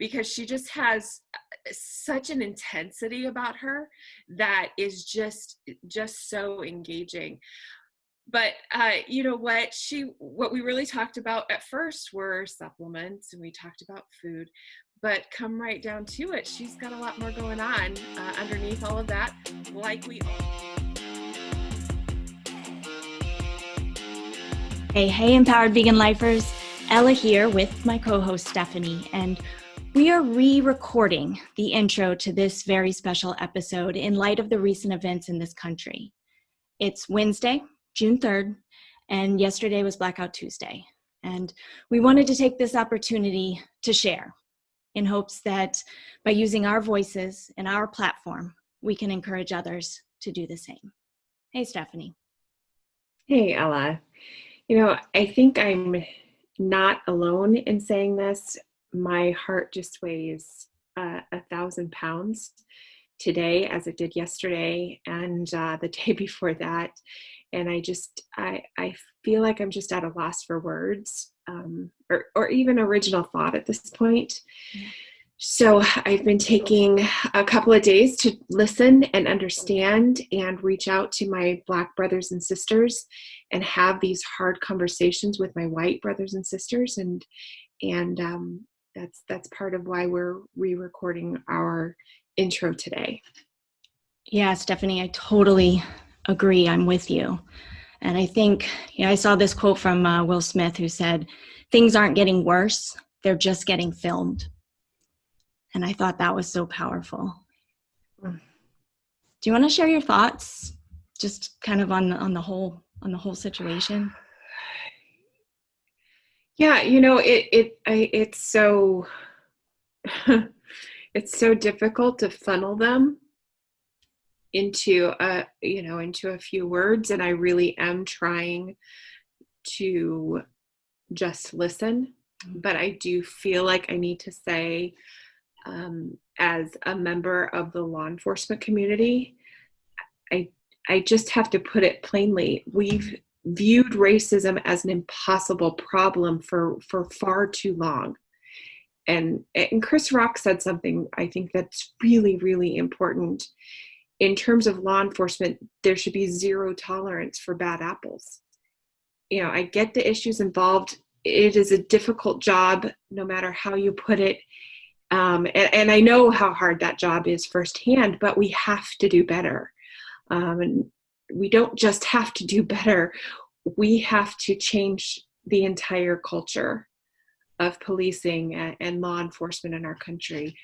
because she just has such an intensity about her that is just so engaging. But you know what we really talked about at first were supplements, and we talked about food, but come right down to it, she's got a lot more going on underneath all of that, like we all. Hey, Empowered Vegan Lifers. Ella here with my co-host Stephanie, and we are re-recording the intro to this very special episode in light of the recent events in this country. It's Wednesday, June 3rd, and yesterday was Blackout Tuesday. And we wanted to take this opportunity to share in hopes that by using our voices and our platform, we can encourage others to do the same. Hey, Stephanie. Hey, Ella. You know, I think I'm not alone in saying this. My heart just weighs 1,000 pounds today, as it did yesterday and the day before that. And I feel like I'm just at a loss for words or even original thought at this point. Yeah. So I've been taking a couple of days to listen and understand and reach out to my Black brothers and sisters and have these hard conversations with my white brothers and sisters. And that's part of why we're re-recording our intro today. Yeah, Stephanie, I totally agree. I'm with you. And I think, I saw this quote from Will Smith, who said, "Things aren't getting worse, they're just getting filmed." And I thought that was so powerful. Do you want to share your thoughts, just kind of on the whole situation? Yeah, it's so it's so difficult to funnel them into a few words, and I really am trying to just listen. But I do feel like I need to say, as a member of the law enforcement community, I just have to put it plainly. We've viewed racism as an impossible problem for far too long. And Chris Rock said something I think that's really, really important. In terms of law enforcement, there should be zero tolerance for bad apples. I get the issues involved. It is a difficult job, no matter how you put it. And I know how hard that job is firsthand, but we have to do better. And we don't just have to do better. We have to change the entire culture of policing and law enforcement in our country.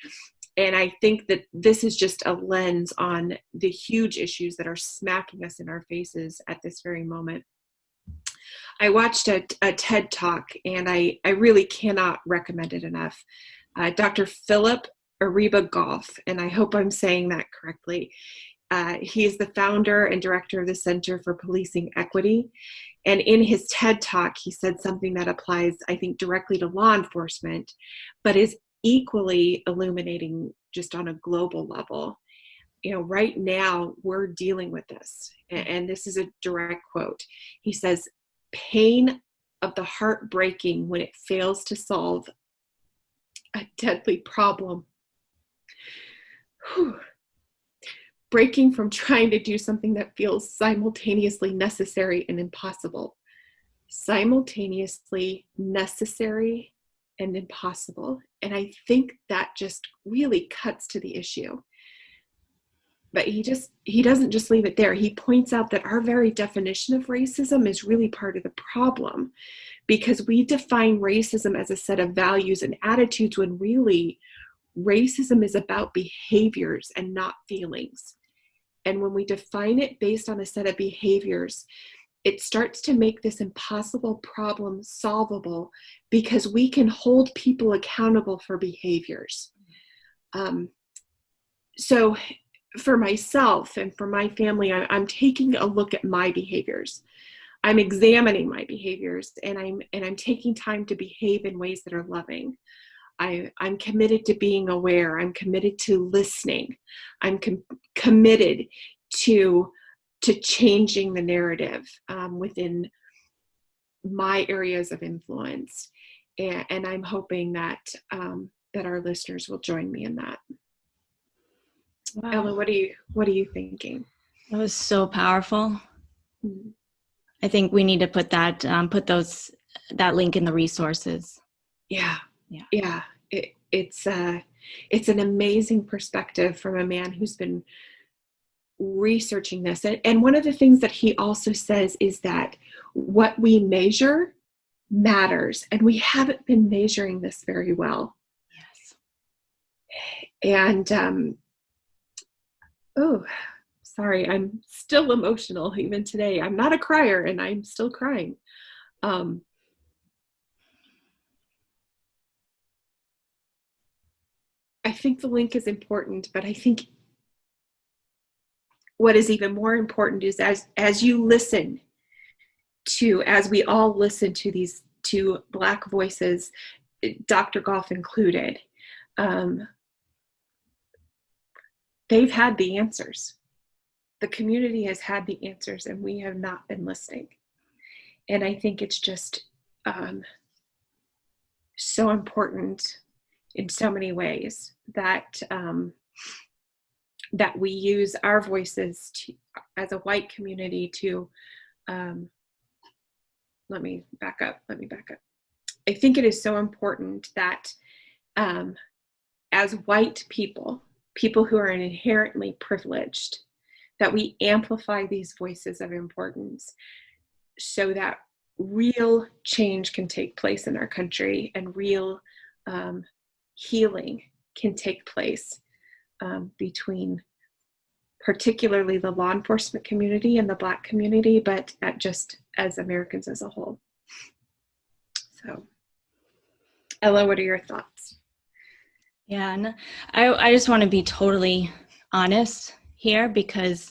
And I think that this is just a lens on the huge issues that are smacking us in our faces at this very moment. I watched a TED Talk, and I really cannot recommend it enough. Dr. Philip Ariba Goff, and I hope I'm saying that correctly. He is the founder and director of the Center for Policing Equity. And in his TED Talk, he said something that applies, I think, directly to law enforcement, but is equally illuminating just on a global level. Right now we're dealing with this. And this is a direct quote. He says, "Pain of the heart breaking when it fails to solve a deadly problem. Whew. Breaking from trying to do something that feels simultaneously necessary and impossible. Simultaneously necessary and impossible." And I think that just really cuts to the issue. But he doesn't just leave it there. He points out that our very definition of racism is really part of the problem, because we define racism as a set of values and attitudes when really racism is about behaviors and not feelings. And when we define it based on a set of behaviors, it starts to make this impossible problem solvable, because we can hold people accountable for behaviors. So for myself and for my family, I'm taking a look at my behaviors. I'm examining my behaviors, and I'm taking time to behave in ways that are loving. I'm committed to being aware. I'm committed to listening. I'm committed to changing the narrative within my areas of influence. And I'm hoping that that our listeners will join me in that. Wow. Ella, what are you thinking? That was so powerful. Mm-hmm. I think we need to put that link in the resources. Yeah. It's an amazing perspective from a man who's been researching this. And one of the things that he also says is that what we measure matters, and we haven't been measuring this very well. Yes. And oh, sorry, I'm still emotional even today. I'm not a crier, and I'm still crying. I think the link is important, but I think what is even more important is as you listen to, as we all listen to these two Black voices, Dr. Goff included, they've had the answers. The community has had the answers, and we have not been listening. And I think it's just so important in so many ways that that we use our voices as a white community to let me back up. I think it is so important that as white people who are inherently privileged, that we amplify these voices of importance so that real change can take place in our country, and real healing can take place between particularly the law enforcement community and the Black community, but just as Americans as a whole. So, Ella, what are your thoughts? Yeah, and I just want to be totally honest here, because,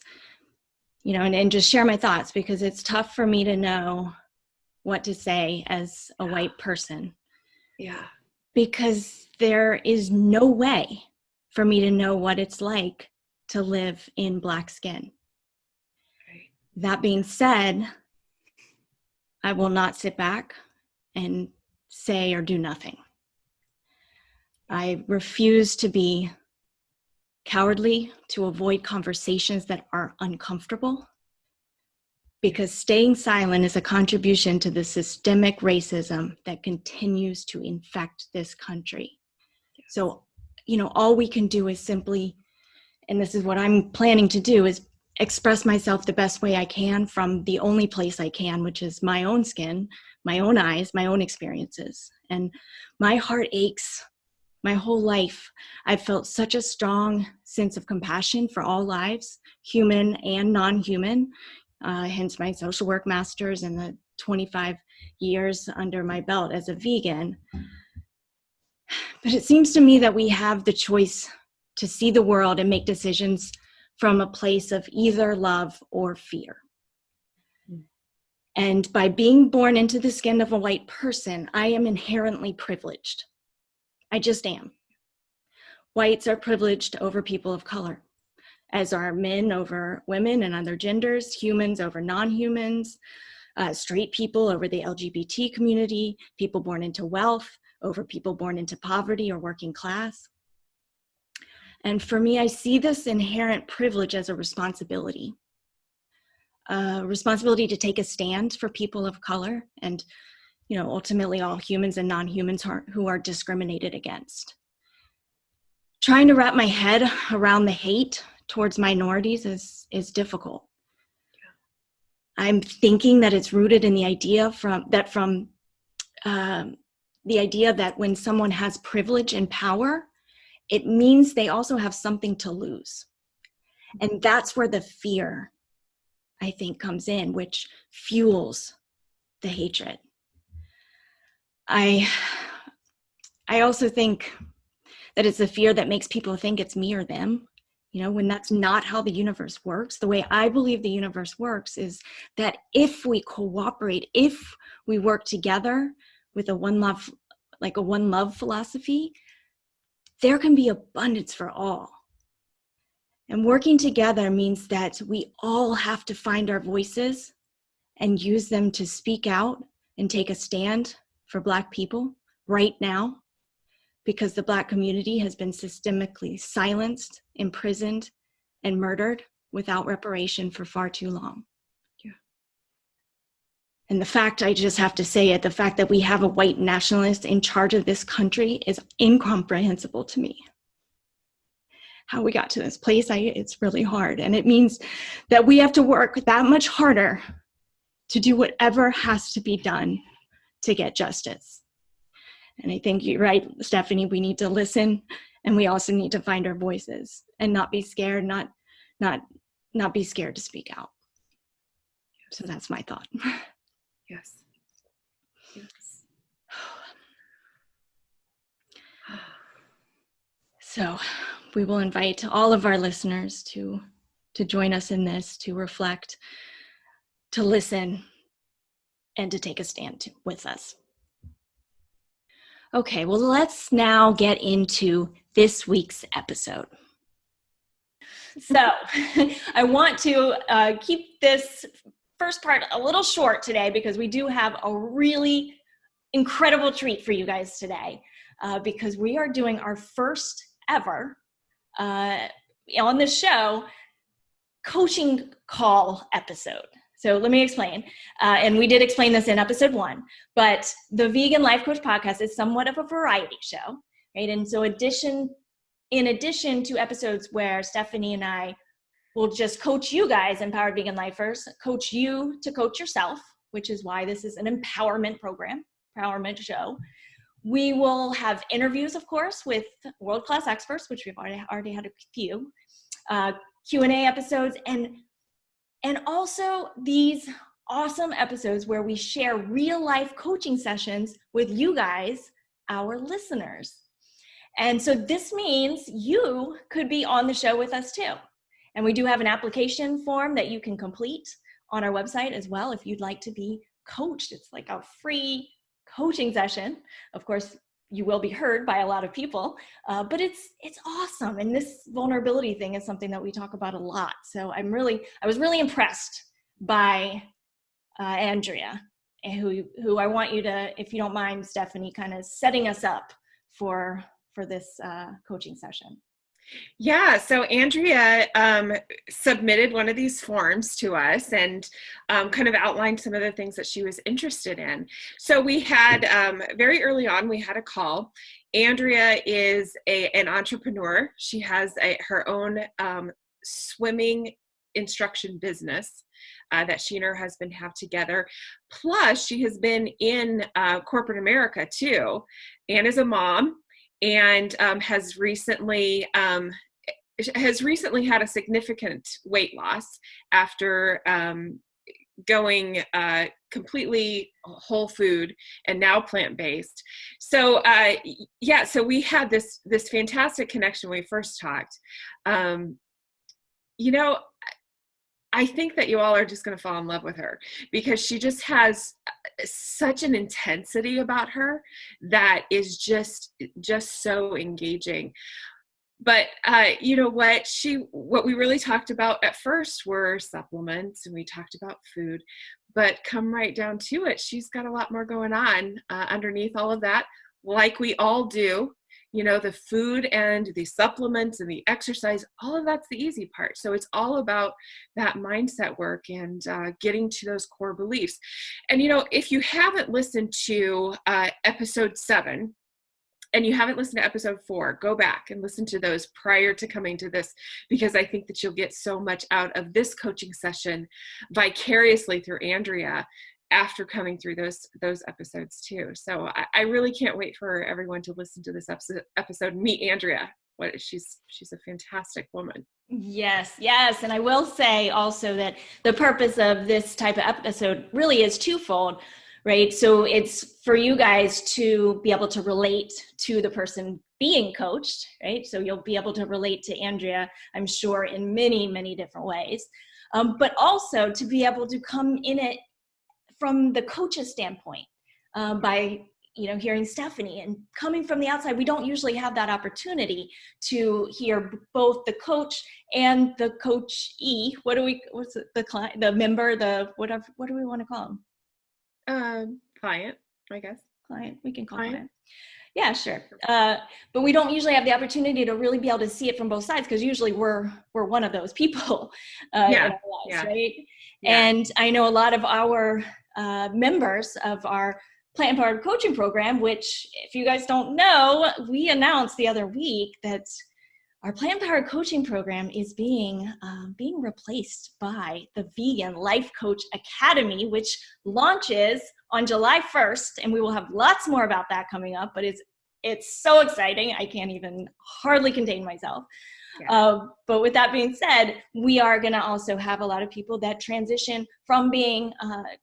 and just share my thoughts, because it's tough for me to know what to say as a white person. Yeah. Because there is no way for me to know what it's like to live in Black skin. Right. That being said, I will not sit back and say or do nothing. I refuse to be cowardly, to avoid conversations that are uncomfortable, because staying silent is a contribution to the systemic racism that continues to infect this country. Yes. So, all we can do is simply, and this is what I'm planning to do, is express myself the best way I can from the only place I can, which is my own skin, my own eyes, my own experiences. And my heart aches. My whole life, I've felt such a strong sense of compassion for all lives, human and non-human, hence my social work master's and the 25 years under my belt as a vegan. But it seems to me that we have the choice to see the world and make decisions from a place of either love or fear. And by being born into the skin of a white person, I am inherently privileged. I just am. Whites are privileged over people of color, as are men over women and other genders, humans over non-humans, straight people over the LGBT community, people born into wealth over people born into poverty or working class. And for me, I see this inherent privilege as a responsibility to take a stand for people of color and, ultimately all humans and non-humans who are discriminated against. Trying to wrap my head around the hate towards minorities is difficult. I'm thinking that it's rooted in the idea that when someone has privilege and power, it means they also have something to lose. And that's where the fear, I think, comes in, which fuels the hatred. I also think that it's the fear that makes people think it's me or them, when that's not how the universe works. The way I believe the universe works is that if we cooperate, if we work together with a one love philosophy, there can be abundance for all. And working together means that we all have to find our voices and use them to speak out and take a stand for Black people right now. because the Black community has been systemically silenced, imprisoned, and murdered without reparation for far too long. Yeah. And the fact, I just have to say it, the fact that we have a white nationalist in charge of this country is incomprehensible to me. How we got to this place, it's really hard. And it means that we have to work that much harder to do whatever has to be done to get justice. And I think you're right, Stephanie, we need to listen, and we also need to find our voices and not be scared, not be scared to speak out. So that's my thought. Yes. Yes. So we will invite all of our listeners to join us in this, to reflect, to listen, and to take a stand with us. Okay, well, let's now get into this week's episode. So I want to keep this first part a little short today because we do have a really incredible treat for you guys today because we are doing our first ever on the show coaching call episode. So let me explain. And we did explain this in episode 1, but the Vegan Life Coach podcast is somewhat of a variety show, right? And so in addition to episodes where Stephanie and I will just coach you guys, empowered vegan lifers, coach you to coach yourself, which is why this is an empowerment program, empowerment show. We will have interviews, of course, with world-class experts, which we've already had a few, Q&A episodes, and also these awesome episodes where we share real-life coaching sessions with you guys, our listeners. And so this means you could be on the show with us too. And we do have an application form that you can complete on our website as well if you'd like to be coached. It's like a free coaching session. Of course, you will be heard by a lot of people, but it's awesome. And this vulnerability thing is something that we talk about a lot. So I was really impressed by Andrea, who I want you to, if you don't mind, Stephanie, kind of setting us up for this coaching session. Yeah, so Andrea submitted one of these forms to us and kind of outlined some of the things that she was interested in. So we had, very early on, we had a call. Andrea is an entrepreneur. She has her own swimming instruction business that she and her husband have together. Plus, she has been in corporate America too, and is a mom. And has recently had a significant weight loss after going completely whole food and now plant-based. So so we had this fantastic connection when we first talked. I think that you all are just going to fall in love with her because she just has such an intensity about her that is just so engaging. But what we really talked about at first were supplements, and we talked about food, but come right down to it, she's got a lot more going on underneath all of that, like we all do. The food and the supplements and the exercise, all of that's the easy part. So it's all about that mindset work and getting to those core beliefs. And, if you haven't listened to episode 7 and you haven't listened to episode 4, go back and listen to those prior to coming to this, because I think that you'll get so much out of this coaching session vicariously through Andrea after coming through those episodes too. So I really can't wait for everyone to listen to this episode and meet Andrea. She's a fantastic woman. Yes. And I will say also that the purpose of this type of episode really is twofold, right? So it's for you guys to be able to relate to the person being coached, right? So you'll be able to relate to Andrea, I'm sure, in many, many different ways, but also to be able to come in it from the coach's standpoint, by hearing Stephanie and coming from the outside. We don't usually have that opportunity to hear both the coach and the coachee. What's the client, the member, the whatever? What do we want to call them? Client, I guess. Client. We can call client. Yeah, sure. But we don't usually have the opportunity to really be able to see it from both sides, because usually we're one of those people in Yeah. our lives, Yeah. right? Yeah. And I know a lot of our members of our Plant Empowered Coaching Program, which, if you guys don't know, we announced the other week that our Plant Empowered Coaching Program is being replaced by the Vegan Life Coach Academy, which launches on July 1st, and we will have lots more about that coming up, but it's so exciting. I can't even hardly contain myself. Yeah. But with that being said, we are going to also have a lot of people that transition from being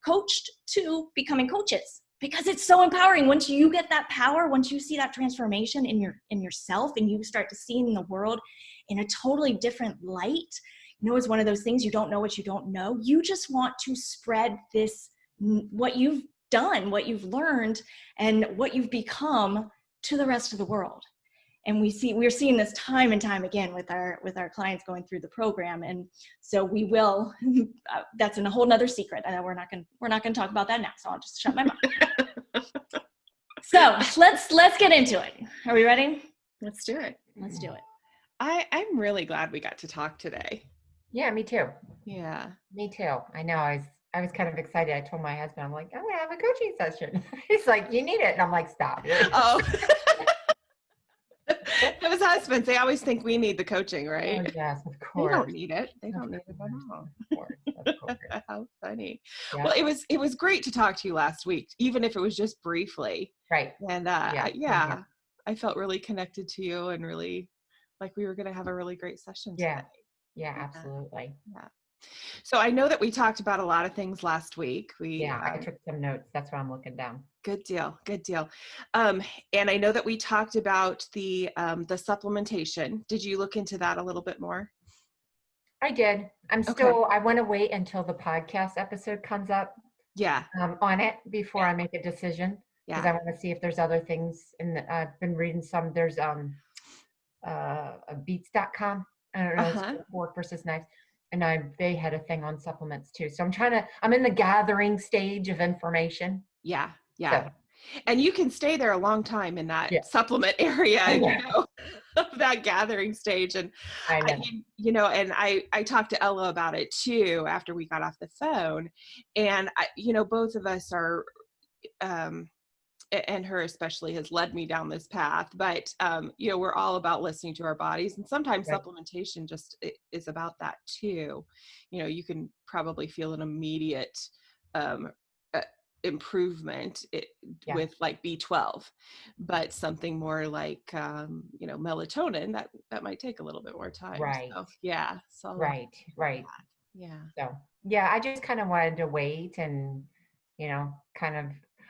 coached to becoming coaches, because it's so empowering. Once you get that power, once you see that transformation in yourself, and you start to see in the world in a totally different light, it's one of those things, you don't know what you don't know. You just want to spread this, what you've done, what you've learned, and what you've become to the rest of the world. And we're seeing this time and time again with our clients going through the program. And so we will, that's a whole nother secret. We're not going to talk about that now. So I'll just shut my mouth. So let's get into it. Are we ready? Let's do it. Let's do it. I'm really glad we got to talk today. Yeah, me too. Yeah. Me too. I know. I was kind of excited. I told my husband, I'm like, I'm gonna have a coaching session. He's like, you need it. And I'm like, stop. Oh. Those husbands, they always think we need the coaching, right? Oh, yes, of They course. don't need it. They don't need it at all. Of course. Of course. How funny. Yeah. Well, it was great to talk to you last week, even if it was just briefly. Right. And Yeah. I felt really connected to you and really like we were going to have a really great session Yeah. today. Yeah, absolutely. Yeah. So I know that we talked about a lot of things last week. I took some notes. That's what I'm looking down. Good deal. Good deal. And I know that we talked about the supplementation. Did you look into that a little bit more? I did. I want to wait until the podcast episode comes up. Yeah. On it before I make a decision. Because I want to see if there's other things. And I've been reading some. There's beats.com. I don't know, it's pork versus knives. And they had a thing on supplements too. So I'm in the gathering stage of information. Yeah. So. And you can stay there a long time in that supplement area, of that gathering stage. And I talked to Ella about it too, after we got off the phone, and both of us are, and her especially has led me down this path, but we're all about listening to our bodies, and sometimes supplementation just is about that too. You can probably feel an immediate improvement with like B12, but something more like melatonin that might take a little bit more time. Right. So right. Yeah. So I just kind of wanted to wait and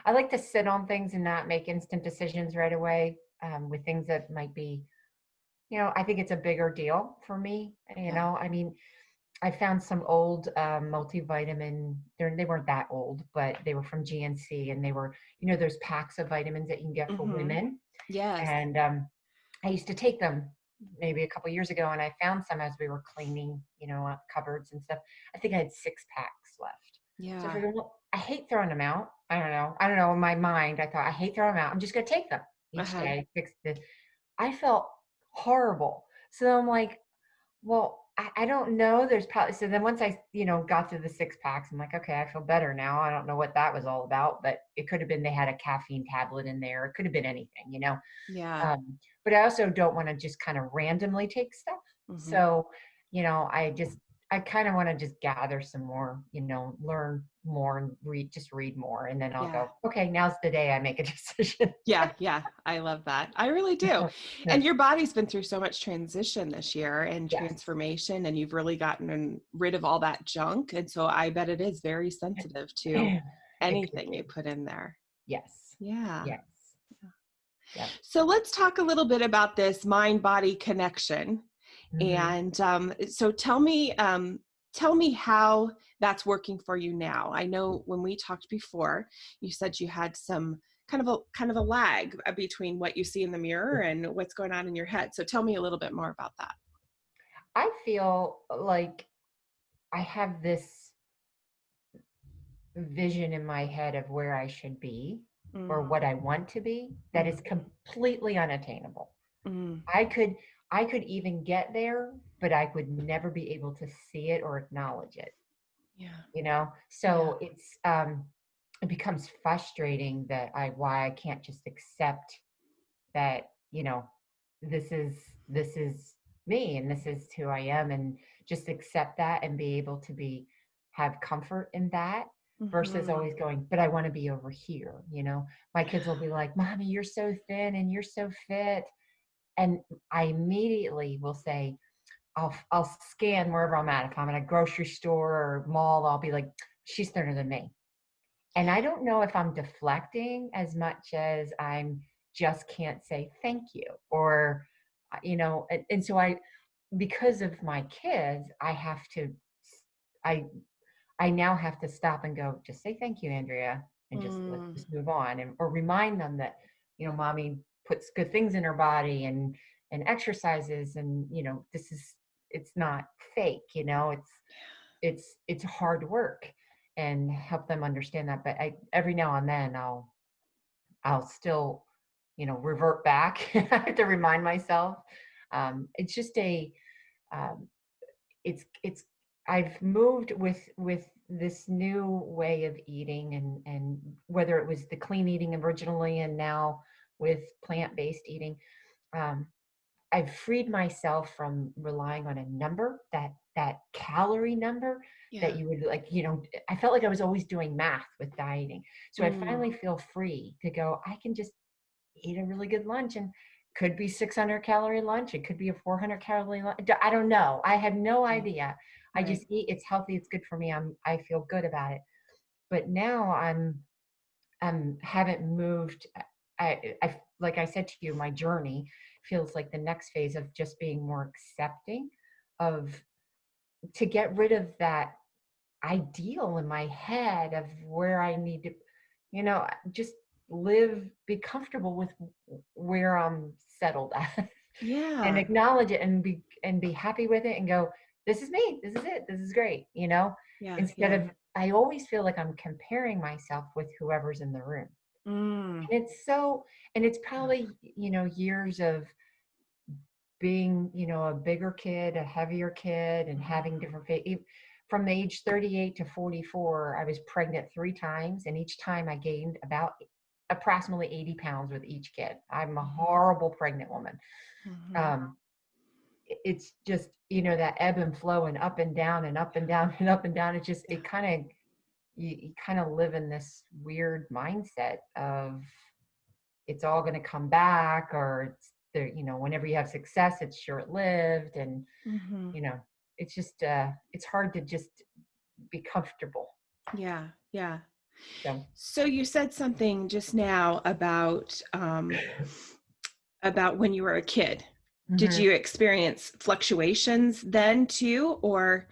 I like to sit on things and not make instant decisions right away with things that might be, I think it's a bigger deal for me. I mean, I found some old multivitamin. They weren't that old, but they were from GNC, and they were, those packs of vitamins that you can get for women. Yes. And I used to take them maybe a couple of years ago, and I found some as we were cleaning, cupboards and stuff. I think I had 6 packs left. Yeah. So I figured, well, I hate throwing them out. I don't know. In my mind, I thought, I hate throwing them out. I'm just going to take them each day. Fix this. I felt horrible. So I'm like, well, I don't know. There's probably, so then once I, got through the 6 packs, I'm like, okay, I feel better now. I don't know what that was all about, but it could have been, they had a caffeine tablet in there. It could have been anything, Yeah. But I also don't want to just kind of randomly take stuff. So, I kind of want to just gather some more, learn more and read more. And then I'll go, okay, now's the day I make a decision. Yeah. I love that. I really do. And your body's been through so much transition this year and transformation, and you've really gotten rid of all that junk. And so I bet it is very sensitive to anything you put in there. Yes. Yeah. Yes. Yeah. So let's talk a little bit about this mind-body connection. And so tell me how that's working for you now. I know when we talked before, you said you had some kind of a lag between what you see in the mirror and what's going on in your head. So tell me a little bit more about that. I feel like I have this vision in my head of where I should be. or what I want to be that is completely unattainable. I could even get there, but I would never be able to see it or acknowledge it. Yeah. So it becomes frustrating that why I can't just accept that, this is me and this is who I am, and just accept that and be able to have comfort in that versus always going, but I want to be over here. My kids will be like, Mommy, you're so thin and you're so fit. And I immediately will say, I'll scan wherever I'm at. If I'm in a grocery store or mall, I'll be like, she's thinner than me. And I don't know if I'm deflecting as much as I'm just can't say thank you, or, and so because of my kids, I now have to stop and go, just say thank you, Andrea, and let's just move on, or remind them that, Mommy puts good things in her body and exercises, and, it's not fake, it's hard work, and help them understand that. But every now and then I'll still, revert back. I have to remind myself. It's just um, it's I've moved with this new way of eating, and whether it was the clean eating originally and now with plant-based eating, I've freed myself from relying on a number, that calorie number that you would I felt like I was always doing math with dieting. So I finally feel free to go, I can just eat a really good lunch, and could be 600 calorie lunch. It could be a 400 calorie lunch. I don't know. I have no idea. I just eat. It's healthy. It's good for me. I feel good about it. But now haven't moved. I like I said to you, my journey feels like the next phase of just being more accepting to get rid of that ideal in my head of where I need to, just be comfortable with where I'm settled at. Yeah. And acknowledge it, and be happy with it, and go, this is me, this is it, this is great, instead of, I always feel like I'm comparing myself with whoever's in the room. And it's probably, years of being, a bigger kid, a heavier kid, and having different from the age 38 to 44, I was pregnant 3 times, and each time I gained about approximately 80 pounds with each kid. I'm a horrible pregnant woman. It's just, that ebb and flow, and up and down and up and down and up and down. It just, it kind of, you kind of live in this weird mindset of it's all going to come back, or it's there, whenever you have success, it's short-lived. And, it's just, it's hard to just be comfortable. Yeah. So you said something just now about when you were a kid. Did you experience fluctuations then too, or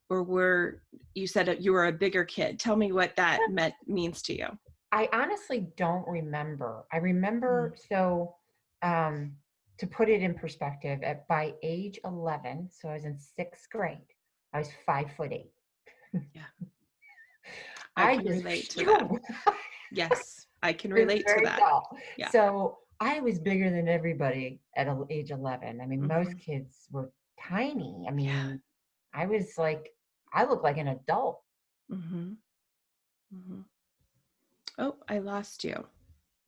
you said you were a bigger kid? Tell me what that means to you. I honestly don't remember. I remember, so to put it in perspective, by age 11, so I was in 6th grade, I was 5'8". Yeah. I can relate to that. Yes, I can relate to that. Yeah. So I was bigger than everybody at age 11. I mean, most kids were tiny. I mean, I was like, I looked like an adult. Oh, I lost you.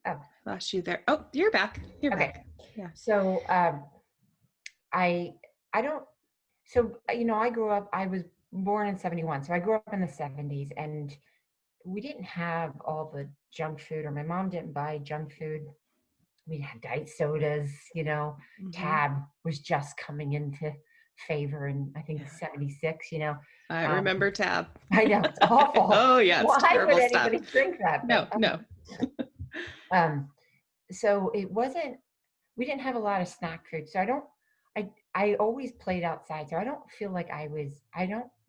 Oh, I lost you there. Oh, you're back. You're okay. back. Yeah. So I don't. So I grew up. I was born in 71. So I grew up in the 70s, and we didn't have all the junk food, or my mom didn't buy junk food. We had diet sodas, Tab was just coming into favor in, I think, 76, I remember Tab. I know, it's awful. Oh yeah, it's Why terrible would anybody stuff. drink that? No. So we didn't have a lot of snack food. So I always played outside. So I don't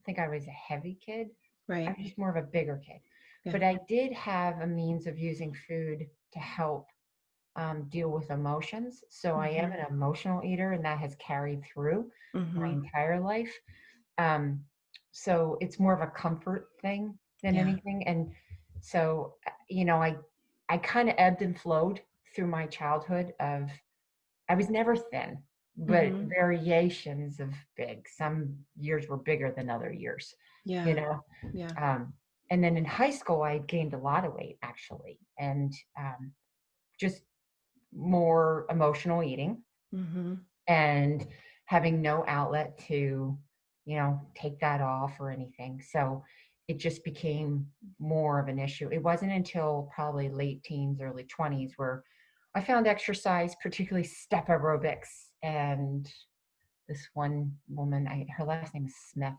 think I was a heavy kid. Right. I was just more of a bigger kid. Yeah. But I did have a means of using food to help deal with emotions. So I am an emotional eater, and that has carried through my entire life. So it's more of a comfort thing than anything. And so, I kind of ebbed and flowed through my childhood I was never thin, but variations of big. Some years were bigger than other years, you Yeah. know? Yeah. And then in high school, I gained a lot of weight actually, and just more emotional eating and having no outlet to, take that off or anything. So it just became more of an issue. It wasn't until probably late teens, early 20s where I found exercise, particularly step aerobics. And this one woman, her last name is Smith,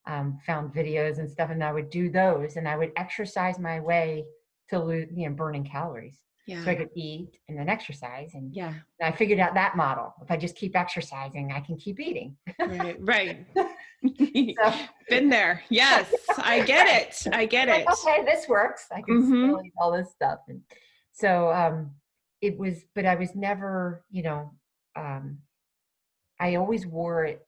found videos and stuff, and I would do those, and I would exercise my way to lose, burning calories. Yeah. So I could eat and then exercise. And Yeah. I figured out that model. If I just keep exercising, I can keep eating. Right. Right. So, Been there. Yes. I get it. I get it. Okay, this works. I can still eat all this stuff. And so it was, but I was never, I always wore it,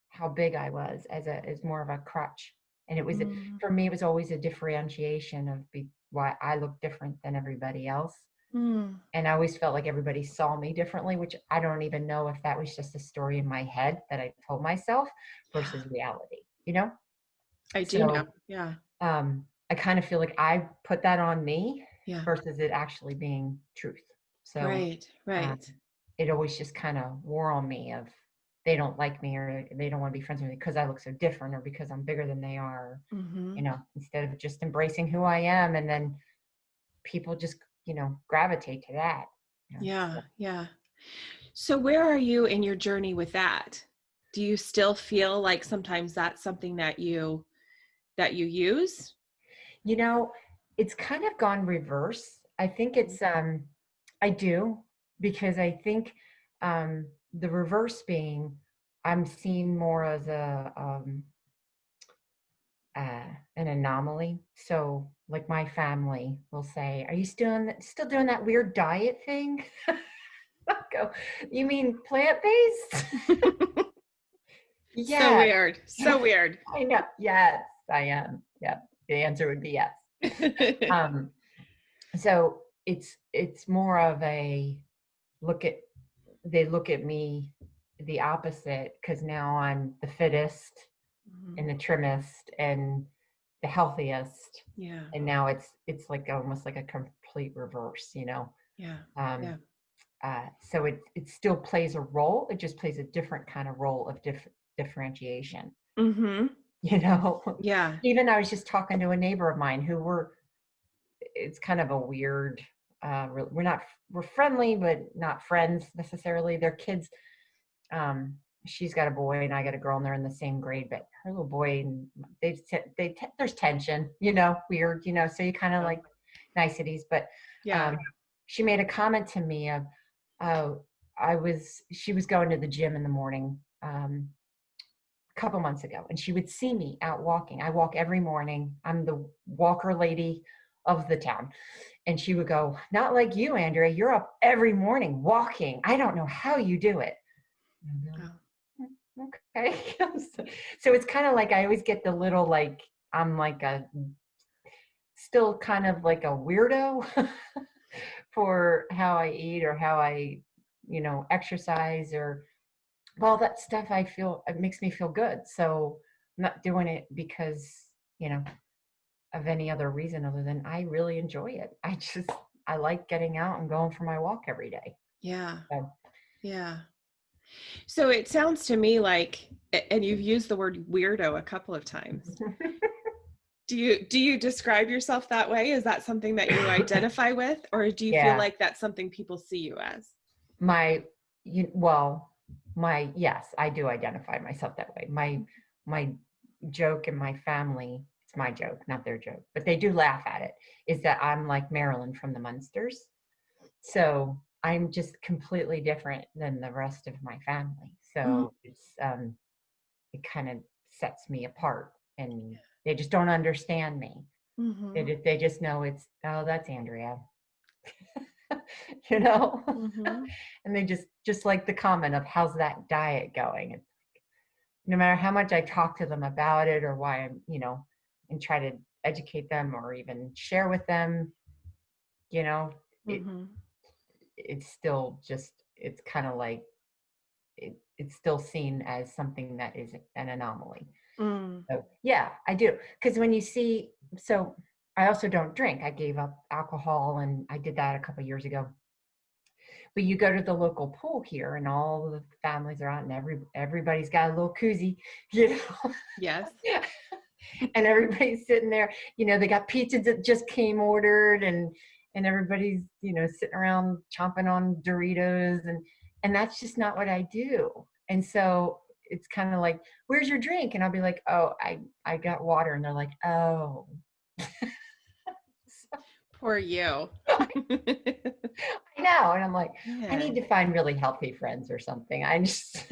how big I was as more of a crutch. And it was, for me, it was always a differentiation of why I look different than everybody else. And I always felt like everybody saw me differently, which I don't even know if that was just a story in my head that I told myself versus reality, I do know. Yeah. I kind of feel like I put that on me Yeah. versus it actually being truth. So Right. it always just kind of wore on me of they don't like me or they don't want to be friends with me because I look so different or because I'm bigger than they are, instead of just embracing who I am. And then people just, gravitate to that. Yeah. So. Yeah. So where are you in your journey with that? Do you still feel like sometimes that's something that you use? It's kind of gone reverse. I think it's, I do, because I think the reverse being I'm seen more as an anomaly. So like my family will say, are you still doing that weird diet thing? I go, you mean plant-based? Yeah. So weird. So weird. I know. Yes, I am. Yeah. The answer would be yes. So it's more of a they look at me the opposite because now I'm the fittest and the trimmest and the healthiest. Yeah. And now it's like almost like a complete reverse, Yeah. So it still plays a role. It just plays a different kind of role of differentiation. Yeah. Even I was just talking to a neighbor of mine it's kind of a weird, we're friendly, but not friends necessarily. Their kids, she's got a boy and I got a girl and they're in the same grade, but her little boy, there's tension, weird, so you kind of like niceties, but she made a comment to me of, she was going to the gym in the morning, a couple months ago, and she would see me out walking. I walk every morning. I'm the walker lady of the town. And she would go, not like you, Andrea, you're up every morning walking. I don't know how you do it. Okay. So it's kind of like, I always get the little, like, I'm like still kind of like a weirdo for how I eat or how I, exercise or all that stuff. I feel it makes me feel good. So I'm not doing it because, of any other reason other than I really enjoy it. I like getting out and going for my walk every day. Yeah. So. Yeah. So it sounds to me like, and you've used the word weirdo a couple of times. Do you describe yourself that way? Is that something that you identify with, or do you feel like that's something people see you as? Yes, I do identify myself that way. My joke in my family, it's my joke, not their joke, but they do laugh at it, is that I'm like Marilyn from the Munsters. So I'm just completely different than the rest of my family. So it's it kind of sets me apart, and they just don't understand me. They just know that's Andrea. And they just like the comment of, how's that diet going? It's like, no matter how much I talk to them about it or why I'm, and try to educate them or even share with them, you know, Mm-hmm. it's still just, it's kind of like, it's still seen as something that is an anomaly. Mm. So yeah, I do. Because when you see, so I also don't drink. I gave up alcohol, and I did that a couple years ago. But you go to the local pool here, and all the families are out, and everybody's got a little koozie, you know. Yes. And everybody's sitting there. You know, they got pizza that just came ordered, and everybody's, you know, sitting around chomping on Doritos, and that's just not what I do. And so it's kind of like, where's your drink? And I'll be like, oh, I got water. And they're like, oh. Poor you. I know. And I'm like, I Yeah. need to find really healthy friends or something. I just,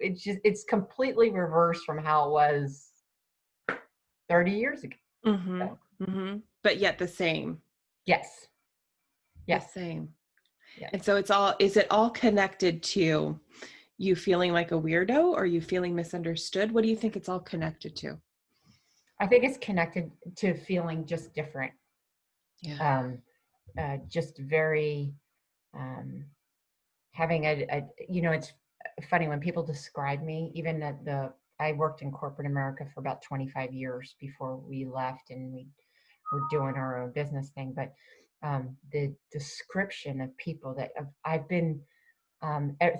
it's completely reversed from how it was 30 years ago. Mm-hmm. So, Mm-hmm. But yet the same. yes. The Yes. same. Yes. And so is it all connected to you feeling like a weirdo, or you feeling misunderstood? What do you think it's all connected to? I think it's connected to feeling just different. Yeah. Just very, having you know, it's funny when people describe me, even I worked in corporate America for about 25 years before we left, and we were doing our own business thing. But the description of people that I've been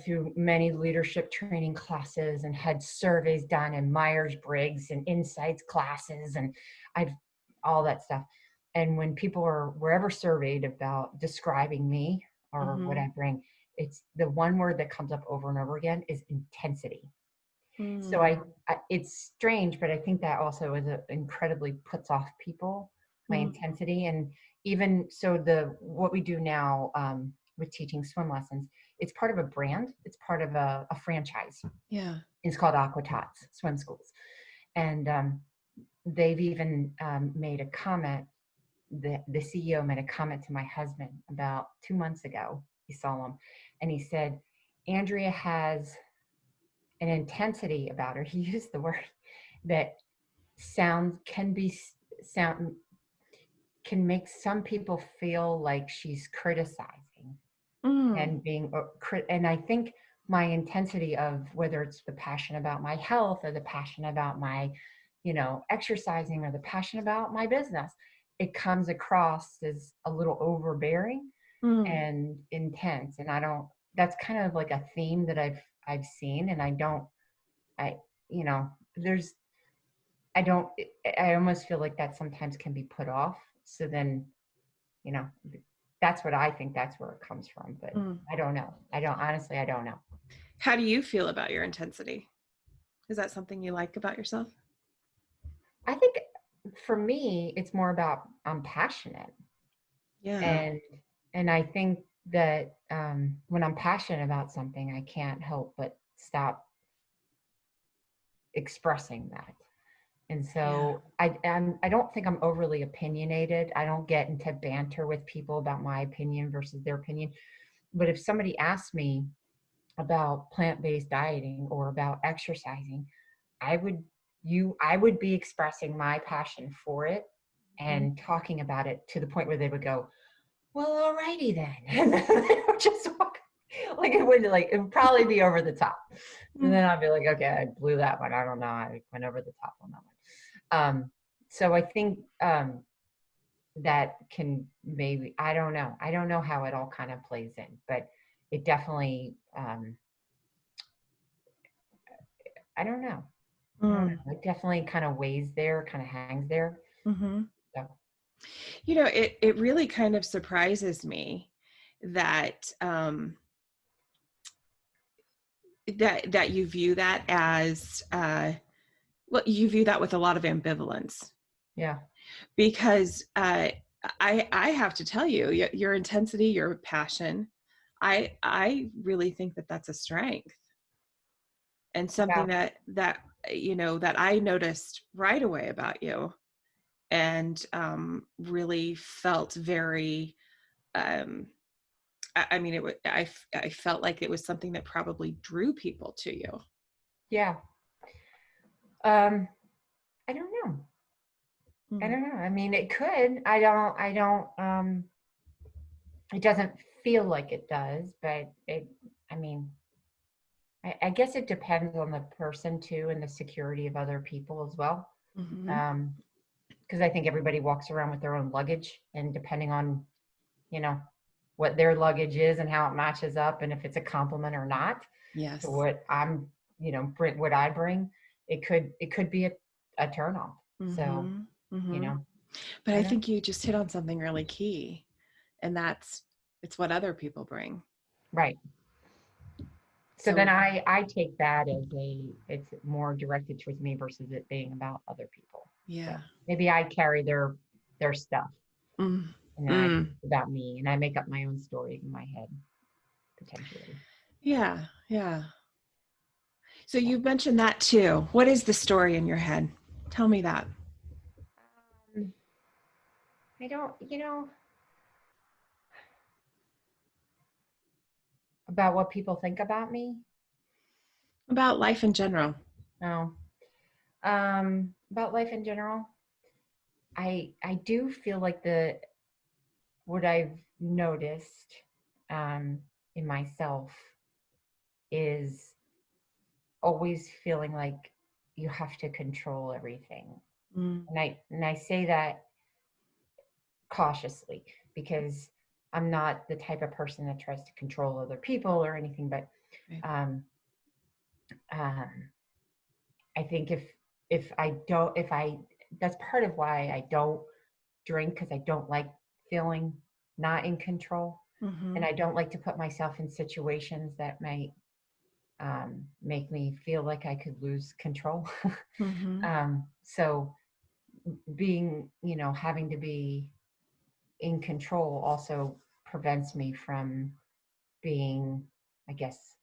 through many leadership training classes and had surveys done and Myers-Briggs and insights classes, and I've all that stuff. And when people were ever surveyed about describing me or what Mm-hmm. I bring, it's the one word that comes up over and over again is intensity. So Mm-hmm. it's strange, but I think that also is incredibly puts off people, my intensity. And even so, what we do now with teaching swim lessons, it's part of a brand. It's part of a franchise. Yeah. It's called Aqua Tots Swim Schools, and they've even made a comment. The CEO made a comment to my husband about 2 months ago. He saw him, and he said, "Andrea has an intensity about her." He used the word that sound can make some people feel like she's criticizing Mm. and and I think my intensity of whether it's the passion about my health or the passion about my, you know, exercising or the passion about my business, it comes across as a little overbearing Mm. and intense. And I don't, that's kind of like a theme that I've seen. And I, you know, there's, I don't, I almost feel like that sometimes can be put off. So then, you know, that's what I think that's where it comes from. But Mm. I don't know. Honestly, I don't know. How do you feel about your intensity? Is that something you like about yourself? I think for me, it's more about I'm passionate. Yeah. And I think that when I'm passionate about something, I can't help but stop expressing that. And Yeah. so I don't think I'm overly opinionated. I don't get into banter with people about my opinion versus their opinion. But if somebody asks me about plant-based dieting or about exercising, I would be expressing my passion for it Mm. and talking about it to the point where they would go, well, alrighty then. And then they would just walk, it would probably be over the top. And Mm. then I'd be like, okay, I blew that one. I don't know. I went over the top on that one. So I think that can maybe, I don't know. I don't know how it all kind of plays in, but it definitely, I don't know. I don't Mm. know. It definitely kind of weighs there, kind of hangs there. Mm-hmm. So, You know, it really kind of surprises me that that you view that as well, you view that with a lot of ambivalence, yeah. because I have to tell you, your intensity, your passion, I really think that that's a strength, and something Yeah. that you know that I noticed right away about you, and really felt very I mean, I felt like it was something that probably drew people to you. Yeah. Um, I don't know. I Mm. don't know. I mean, it could. It doesn't feel like it does, but I mean, I guess it depends on the person too and the security of other people as well. Mhm. Because I think everybody walks around with their own luggage, and depending on, you know, what their luggage is and how it matches up and if it's a compliment or not to Yes. what I'm, what I bring, it could be a turn off. So, Mhm. you Mhm. know, But I I don't, think you just hit on something really key, and it's what other people bring. right. So then So I take that as it's more directed towards me versus it being about other people. So yeah. maybe I carry their stuff, Mm. and then I think Mm. it's about me, and I make up my own stories in my head potentially. Yeah. Yeah. So So you've mentioned that too. What is the story in your head? Tell me that. um, I don't, about what people think about me. About life in general. No, about life in general. I do feel like what I've noticed um, in myself is always feeling like you have to control everything. Mm. And I say that cautiously because I'm not the type of person that tries to control other people or anything, but Right. um, um, I think if I that's part of why I don't drink, because I don't like feeling not in control, and Mhm. I don't like to put myself in situations that might make me feel like I could lose control. Mhm. So being, having to be in control also prevents me from being, I guess,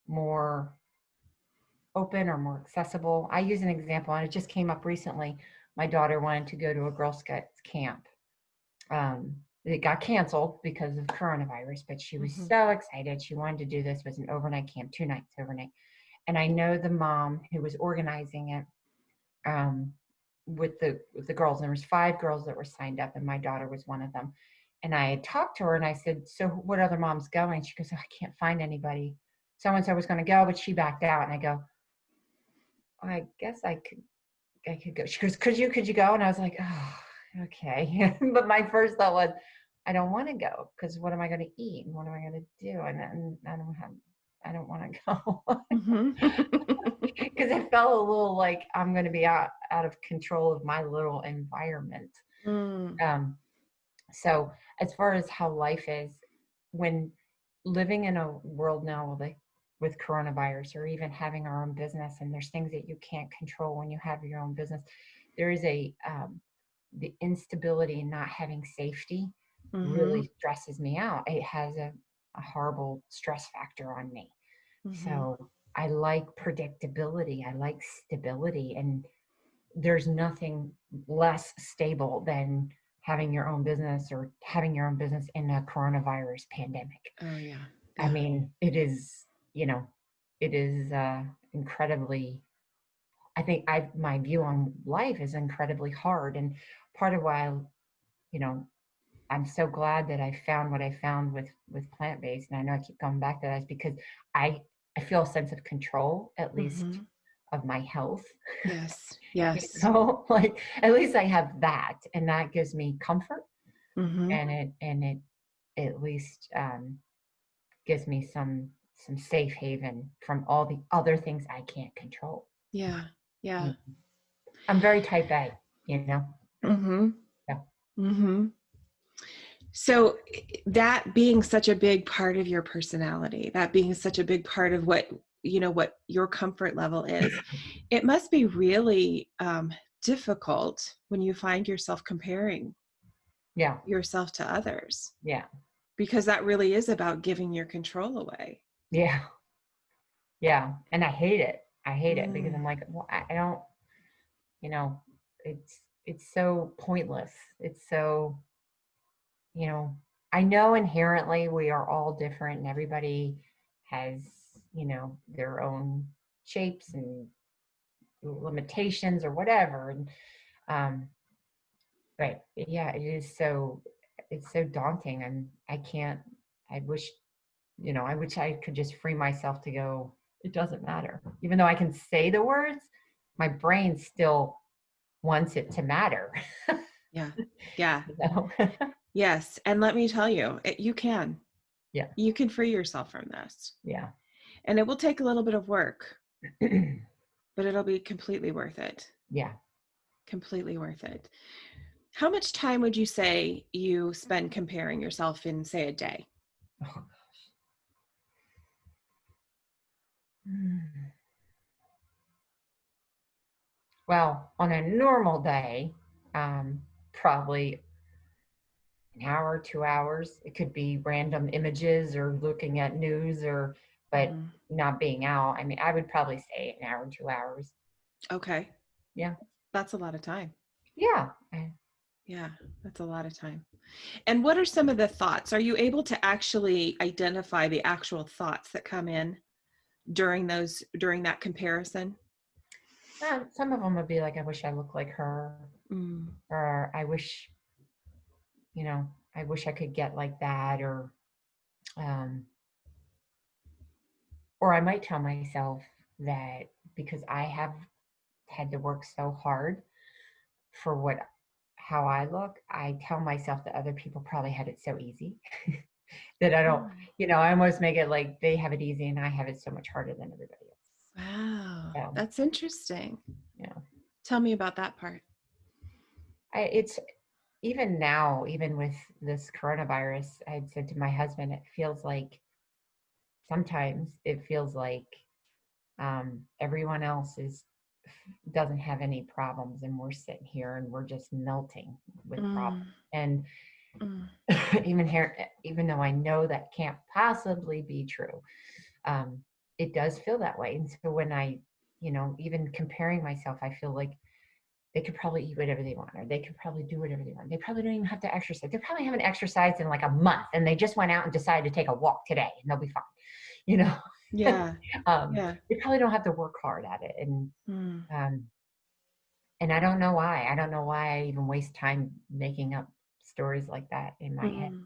more open or more accessible. I use an example, and it just came up recently. My daughter wanted to go to a Girl Scouts camp. It got canceled because of coronavirus, but she was Mhm. so excited. She wanted to do this. It was an overnight camp, 2 nights overnight. And I know the mom who was organizing it um, with the girls. There was 5 girls that were signed up, and my daughter was one of them. And I had talked to her, and I said, "So, what other mom's going?" She goes, "Oh, I can't find anybody. So and so was going to go, but she backed out." And I go, "I guess I could go." She goes, "Could you go?" And I was like, "Oh, okay." But my first thought was, I don't want to go because what am I going to eat? And what am I going to do? And I don't want to go. Mhm. Because it felt a little like I'm going to be out of control of my little environment. Mm. Um, so as far as how life is, when living in a world now with coronavirus, or even having our own business, and there's things that you can't control when you have your own business, there is the instability in not having safety Mhm. really stresses me out. It has a horrible stress factor on me. Mhm. So I like predictability. I like stability. And there's nothing less stable than having your own business or having your own business in a coronavirus pandemic. Oh yeah. I Yeah. mean, you know, it is incredibly, I think my view on life is incredibly hard. And part of why you know, I'm so glad that I found what I found with plant-based. And I know I keep coming back to that is because I I feel a sense of control, at least Mhm. of my health. Yes. Yes. Like at least I have that, and that gives me comfort, Mhm. and it at least gives me some safe haven from all the other things I can't control. Yeah. You Yeah. know, I'm very type A, you know. Mhm. Yeah. Mhm. So that being such a big part of your personality, that being such a big part of what your comfort level is, it must be really difficult when you find yourself comparing Yeah. yourself to others, Yeah. because that really is about giving your control away. Yeah. Yeah. And I hate it. I hate it because Mm. I'm like, well, I don't, you know, it's so pointless. It's so, you know, I know inherently we are all different, and everybody has, their own shapes and limitations or whatever. And but yeah, it's so daunting, and I wish, I wish I could just free myself to go, it doesn't matter. Even though I can say the words, my brain still wants it to matter. Yeah. Yeah. You know? Yes. And let me tell you, you can. Yeah. You can free yourself from this. Yeah. And it will take a little bit of work, but it'll be completely worth it. Yeah. Completely worth it. How much time would you say you spend comparing yourself in, say, a day? Oh gosh. Hmm. Well, on a normal day, probably an hour, 2 hours. It could be random images or looking at news, but not being out. I mean, I would probably say an hour, 2 hours. Okay. Yeah. That's a lot of time. Yeah. Yeah, that's a lot of time. And what are some of the thoughts? Are you able to actually identify the actual thoughts that come in during that comparison? Some of them would be like, I wish I looked like her, or I wish I could get like that, um, or I might tell myself that because I have had to work so hard for how I look, I tell myself that other people probably had it so easy that I don't, I almost make it like they have it easy and I have it so much harder than everybody else. Wow, So, that's interesting. yeah. Tell me about that part. It's even now, even with this coronavirus, I had said to my husband, sometimes it feels like everyone else doesn't have any problems, and we're sitting here and we're just melting with problems. And even though I know that can't possibly be true, it does feel that way. And so when I, even comparing myself, I feel like they could probably eat whatever they want, or they could probably do whatever they want. They probably don't even have to exercise. They probably haven't exercised in like a month, and they just went out and decided to take a walk today, and they'll be fine. Yeah. They probably don't have to work hard at it. And I don't know why. I don't know why I even waste time making up stories like that in my head.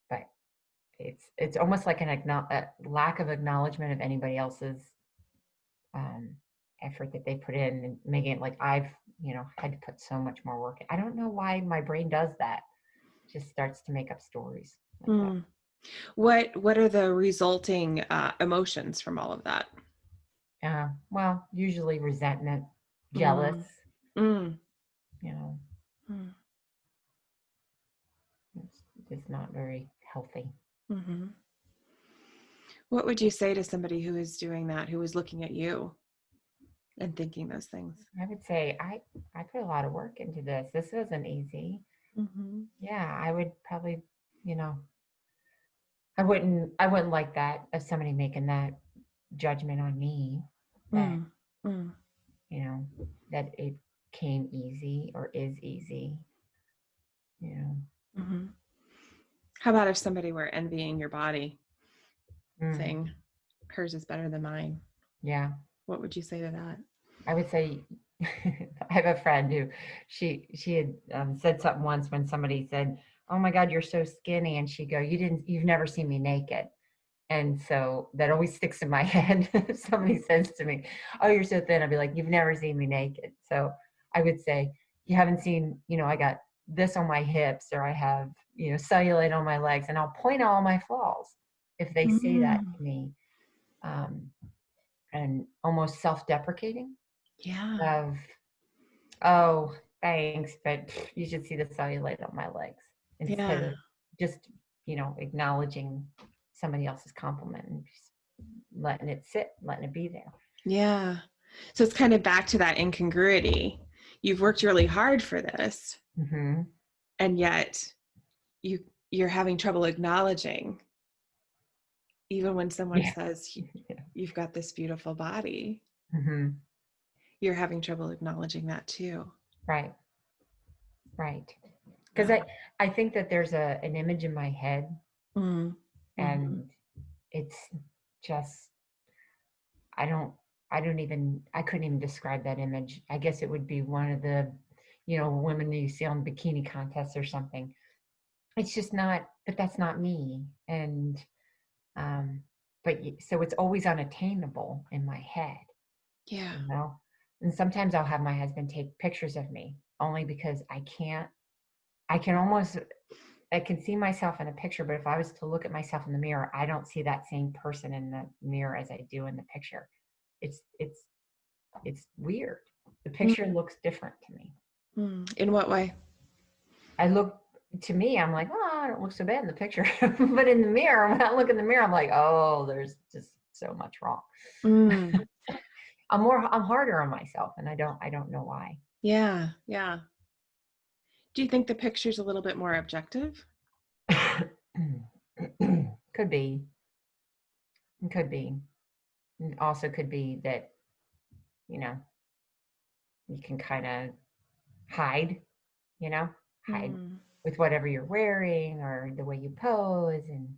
But it's almost like a lack of acknowledgement of anybody else's effort that they put in, and making it like I've had to put so much more work in. I don't know why my brain does that. It just starts to make up stories like that. What are the resulting emotions from all of that? Well, usually resentment, jealous, it's just not very healthy. What would you say to somebody who is doing that, who is looking at you and thinking those things? I would say I put a lot of work into this. This wasn't easy. Yeah, I would probably, I wouldn't like that as somebody making that judgment on me that that it came easy or is easy. How about if somebody were envying your body, saying hers is better than mine? Yeah. What would you say to that? I would say I have a friend who she had said something once when somebody said, "Oh my God, you're so skinny," and she'd go, "You've never seen me naked." And so that always sticks in my head. If somebody says to me, "Oh, you're so thin," I'd be like, "You've never seen me naked." So I would say, "You haven't seen, I got this on my hips, or I have, cellulite on my legs," and I'll point out all my flaws if they say that to me, and almost self-deprecating. Yeah. Of, "Oh, thanks, but you should see the cellulite on my legs," instead of just, acknowledging somebody else's compliment and just letting it sit, letting it be there. Yeah. So it's kind of back to that incongruity. You've worked really hard for this, and yet you're having trouble acknowledging, even when someone says you've got this beautiful body, you're having trouble acknowledging that too. Right. Because I think that there's an image in my head, and it's just, I I couldn't even describe that image. I guess it would be one of the, women that you see on bikini contests or something. It's just not, but that's not me. And, so it's always unattainable in my head, Yeah. And sometimes I'll have my husband take pictures of me only because I can almost, I can see myself in a picture, but if I was to look at myself in the mirror, I don't see that same person in the mirror as I do in the picture. It's weird. The picture looks different to me. In what way? To me, I'm like, oh, I don't look so bad in the picture. But in the mirror, when I look in the mirror, I'm like, oh, there's just so much wrong. I'm harder on myself, and I don't know why. Yeah. Yeah. Do you think the picture's a little bit more objective? Could be. It could be. It also could be that, you can kind of hide, hide with whatever you're wearing or the way you pose. And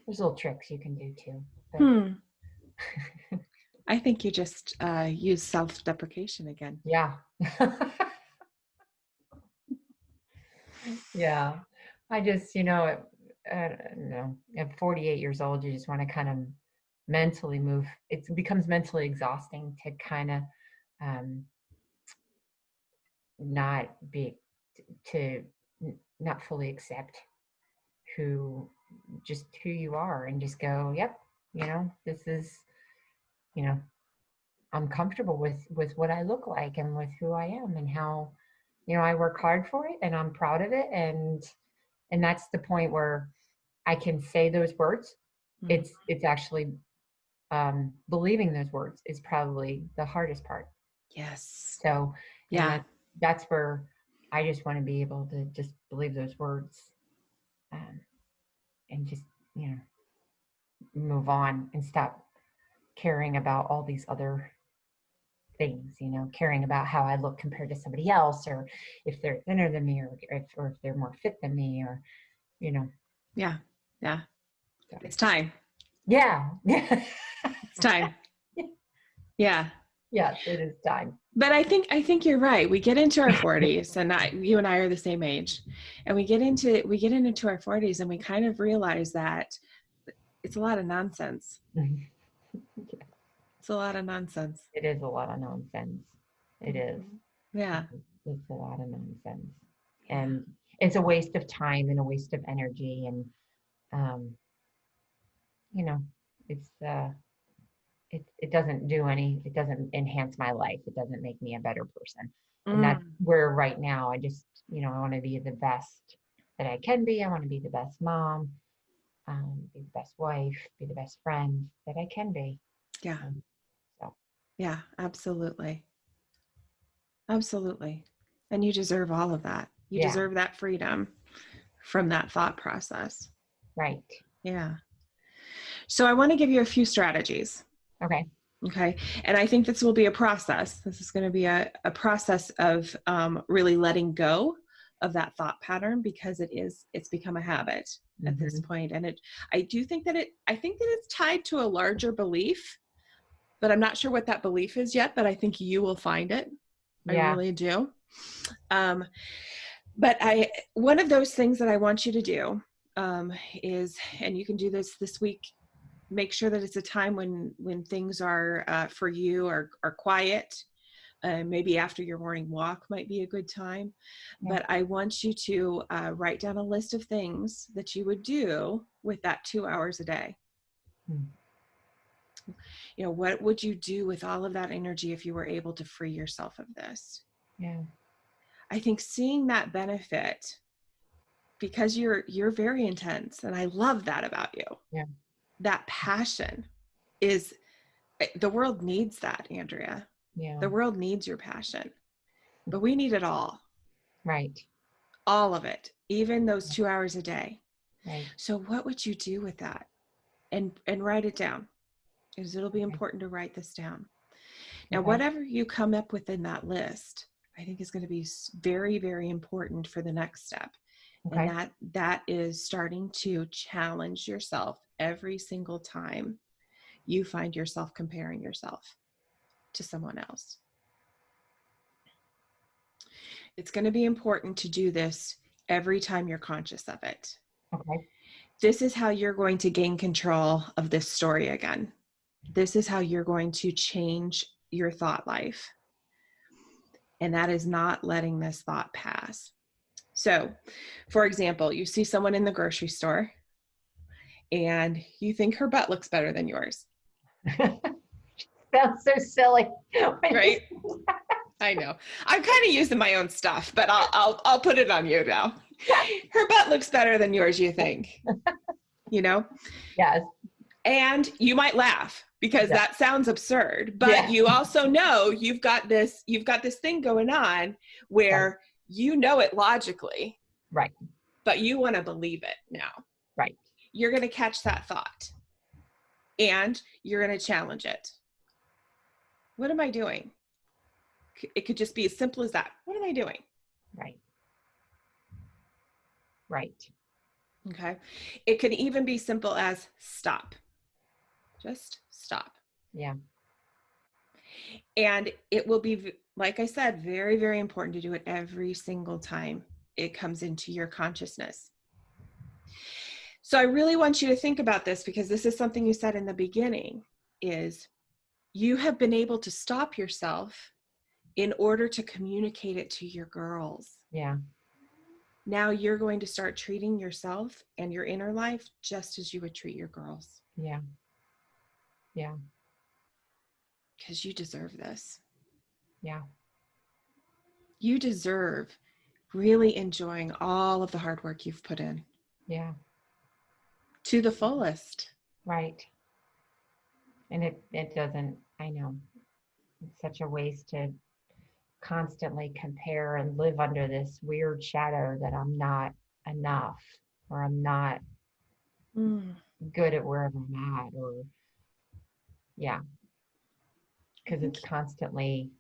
there's little tricks you can do too. But I think you just use self-deprecation again. Yeah. Yeah. I just, I don't know, at 48 years old, you just want to kind of mentally move. It becomes mentally exhausting to kind of not be, to not fully accept who you are and just go, yep, this is, I'm comfortable with what I look like and with who I am and how, I work hard for it and I'm proud of it. And that's the point where I can say those words. It's actually believing those words is probably the hardest part. Yes. So, yeah, that's where I just want to be able to just believe those words, and just, move on and stop caring about all these other things, caring about how I look compared to somebody else, or if they're thinner than me, or if they're more fit than me, or, Yeah. Yeah. So. It's time. Yeah. It's time. Yeah. Yes, it is time. But I think you're right. We get into our 40s, and you and I are the same age, and we get into our 40s, and we kind of realize that it's a lot of nonsense. It's a lot of nonsense. It is a lot of nonsense. It is. Yeah. It's a lot of nonsense. And it's a waste of time and a waste of energy. And, it's, it doesn't it doesn't enhance my life. It doesn't make me a better person. And that's where right now I just, I want to be the best that I can be. I want to be the best mom, be the best wife, be the best friend that I can be. Yeah. So. Yeah, absolutely. Absolutely. And you deserve all of that. You deserve that freedom from that thought process. Right. Yeah. So I want to give you a few strategies. Okay. Okay. And I think this will be a process. This is going to be a process of really letting go of that thought pattern, because it's become a habit at this point. And I think that it's tied to a larger belief, but I'm not sure what that belief is yet, but I think you will find it. Yeah. I really do. But one of those things that I want you to do is, and you can do this week, make sure that it's a time when things are for you are quiet. Maybe after your morning walk might be a good time. Yeah. But I want you to write down a list of things that you would do with that 2 hours a day. What would you do with all of that energy if you were able to free yourself of this? Yeah. I think seeing that benefit, because you're very intense, and I love that about you. Yeah. That passion is, the world needs that, Andrea. Yeah. The world needs your passion, but we need it all. Right. All of it, even those 2 hours a day. Right. So what would you do with that? And write it down, because it'll be important to write this down. Now, whatever you come up with in that list, I think is going to be very, very important for the next step. Okay. And that is starting to challenge yourself every single time you find yourself comparing yourself. to someone else. It's going to be important to do this every time you're conscious of it. Okay. This is how you're going to gain control of this story again. This is how you're going to change your thought life. And that is not letting this thought pass. So, for example, you see someone in the grocery store and you think her butt looks better than yours. Sounds so silly. Right? I know. I'm kind of using my own stuff, but I'll put it on you now. Her butt looks better than yours, you think? You know? Yes. And you might laugh because that sounds absurd, but you also know you've got this thing going on where you know it logically. Right. But you want to believe it now. Right. You're going to catch that thought and you're going to challenge it. What am I doing? It could just be as simple as that. What am I doing? Right. Right. Okay. It could even be simple as stop. Just stop. Yeah. And it will be, like I said, very, very important to do it every single time it comes into your consciousness. So I really want you to think about this, because this is something you said in the beginning, is you have been able to stop yourself in order to communicate it to your girls. Yeah. Now you're going to start treating yourself and your inner life just as you would treat your girls. Yeah. Yeah. Because you deserve this. Yeah. You deserve really enjoying all of the hard work you've put in. Yeah. To the fullest. Right. And it doesn't, I know, it's such a waste to constantly compare and live under this weird shadow that I'm not enough, or I'm not good at wherever I'm at, or because it's constantly,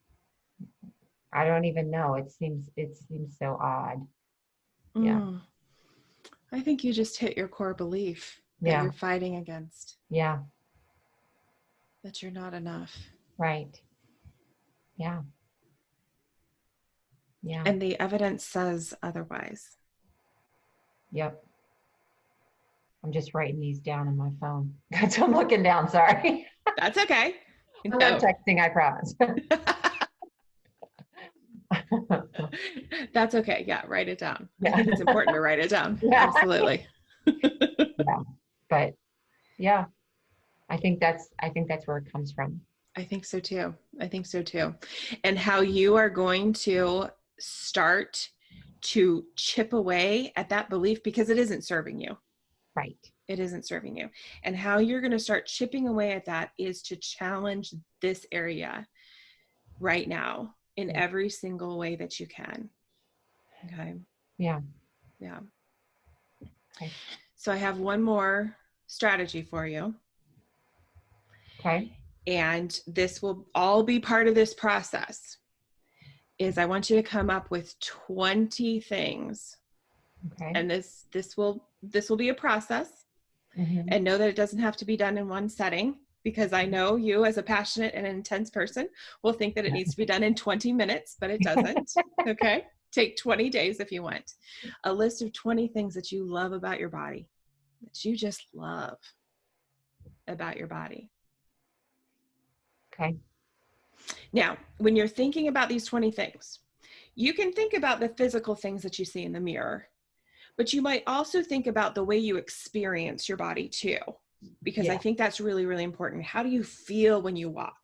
I don't even know, it seems so odd. I think you just hit your core belief that you're fighting against. Yeah. That you're not enough. Right. Yeah. Yeah. And the evidence says otherwise. Yep. I'm just writing these down on my phone. That's what I'm looking down. Sorry. That's okay. I'm not texting, I promise. That's okay. Yeah, write it down. Yeah. I think it's important to write it down. Yeah. Absolutely. Yeah. But yeah, I think that's where it comes from. I think so too. I think so too. And how you are going to start to chip away at that belief, because it isn't serving you. Right. It isn't serving you. And how you're going to start chipping away at that is to challenge this area right now in every single way that you can. Okay. Yeah. Yeah. Okay. So I have one more strategy for you. Okay. And this will all be part of this process. Is I want you to come up with 20 things. Okay. And this will be a process. Mm-hmm. And know that it doesn't have to be done in one setting, because I know you, as a passionate and intense person, will think that it needs to be done in 20 minutes, but it doesn't. Okay. Take 20 days if you want. A list of 20 things that you love about your body, that you just love about your body. Okay. Now, when you're thinking about these 20 things, you can think about the physical things that you see in the mirror, but you might also think about the way you experience your body too, because I think that's really, really important. How do you feel when you walk?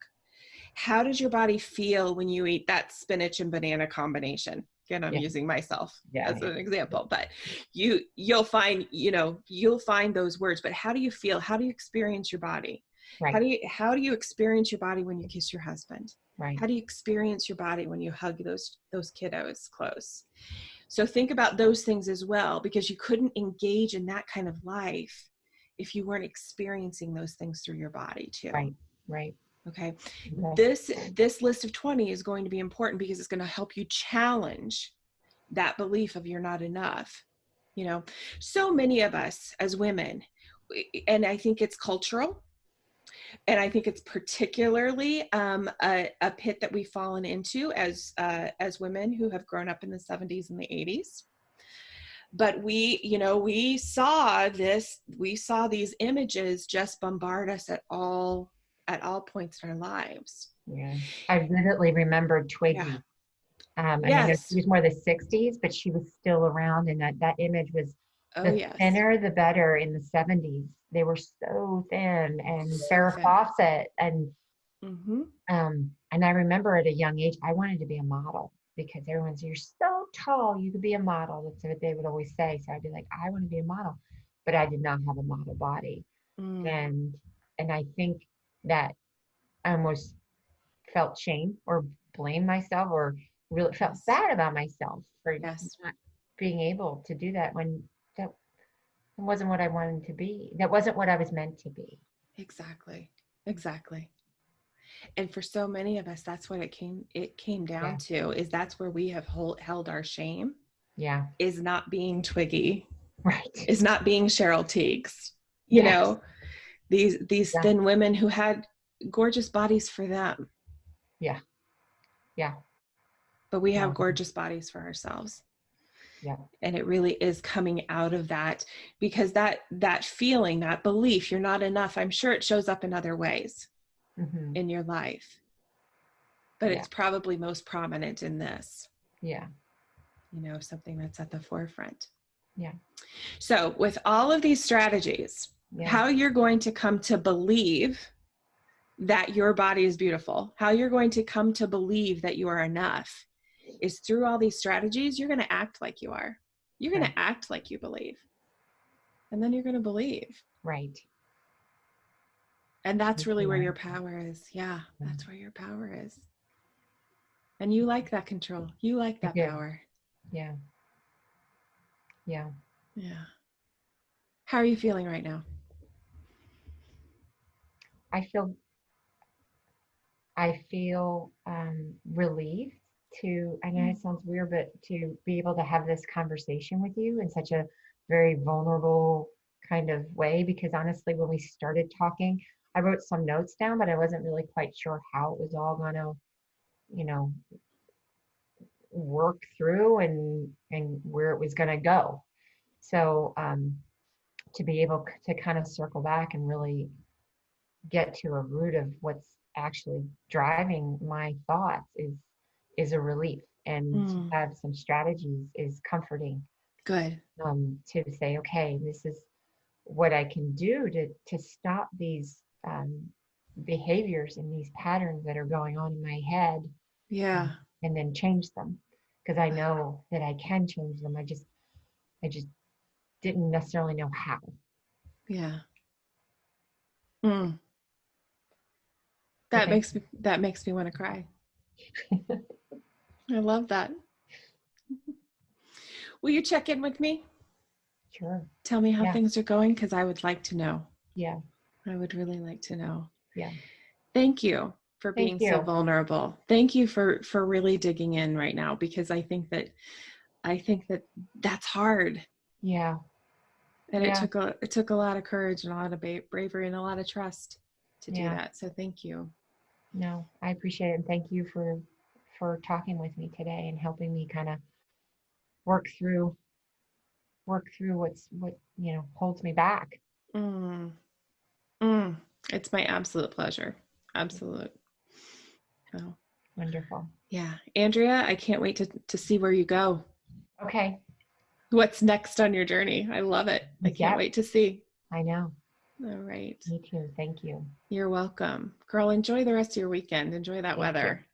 How does your body feel when you eat that spinach and banana combination? Again, I'm using myself as an example, but you'll find those words, but how do you feel? How do you experience your body? Right. How do you experience your body when you kiss your husband? Right. How do you experience your body when you hug those kiddos close? So think about those things as well, because you couldn't engage in that kind of life if you weren't experiencing those things through your body too. Right. Right. Okay. This list of 20 is going to be important, because it's going to help you challenge that belief of you're not enough. You know, so many of us as women, and I think it's cultural, And I think it's particularly a pit that we've fallen into as women who have grown up in the 70s and the 80s. But we saw these images just bombard us at all points in our lives. Yeah. I vividly remember Twiggy. Yeah. And I know she was more the 60s, but she was still around, and that image was thinner the better in the 70s. They were so thin, and Farrah Fawcett, and and I remember at a young age, I wanted to be a model because everyone's, you're so tall, you could be a model. That's what they would always say. So I'd be like, I want to be a model, but I did not have a model body. And I think that I almost felt shame or blamed myself, or really felt bad about myself for not being able to do that, when that wasn't what I wanted to be. That wasn't what I was meant to be. Exactly. And for so many of us, that's what it came down to, is that's where we have held our shame. Yeah. Is not being Twiggy. Right. Is not being Cheryl Teagues. You know, these thin women who had gorgeous bodies for them. Yeah. Yeah. But we have gorgeous bodies for ourselves. Yeah. And it really is coming out of that, because that feeling, that belief, you're not enough, I'm sure it shows up in other ways in your life. But it's probably most prominent in this. Yeah. You know, something that's at the forefront. Yeah. So with all of these strategies, how you're going to come to believe that your body is beautiful, how you're going to come to believe that you are enough, is through all these strategies. You're going to act like you are. You're going to act like you believe. And then you're going to believe. Right. And that's really where your power is. Yeah, that's where your power is. And you like that control. You like that power. Yeah. Yeah. Yeah. How are you feeling right now? I feel relieved to, I know it sounds weird, but to be able to have this conversation with you in such a very vulnerable kind of way, because honestly, when we started talking, I wrote some notes down, but I wasn't really quite sure how it was all going to, work through and where it was going to go. So to be able to kind of circle back and really get to a root of what's actually driving my thoughts is a relief, and to have some strategies is comforting. Good. To say, okay, this is what I can do to stop these behaviors and these patterns that are going on in my head. Yeah. And then change them, because I know that I can change them. I just didn't necessarily know how. Yeah. That makes me want to cry. I love that. Will you check in with me? Sure. Tell me how things are going, because I would like to know. Yeah. I would really like to know. Yeah. Thank you for being so vulnerable. Thank you for really digging in right now, because I think that that's hard. Yeah. And it took a lot of courage and a lot of bravery and a lot of trust to do that. So thank you. No, I appreciate it. And thank you for talking with me today and helping me kind of work through what holds me back. It's my absolute pleasure. Absolute. Oh, wonderful. Yeah. Andrea, I can't wait to see where you go. Okay. What's next on your journey? I love it. I can't wait to see. I know. All right. Me too. Thank you. You're welcome. Girl, enjoy the rest of your weekend. Enjoy that weather.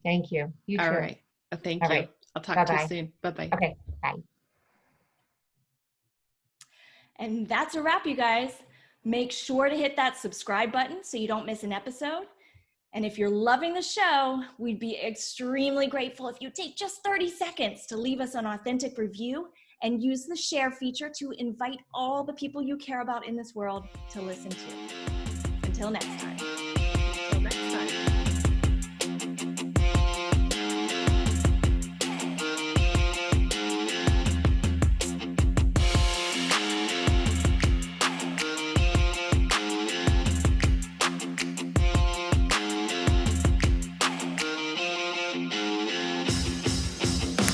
Thank you. You too. All right. Thank you. Right. I'll talk to you soon. Bye-bye. Okay. Bye. And that's a wrap, you guys. Make sure to hit that subscribe button so you don't miss an episode. And if you're loving the show, we'd be extremely grateful if you take just 30 seconds to leave us an authentic review and use the share feature to invite all the people you care about in this world to listen to. Until next time.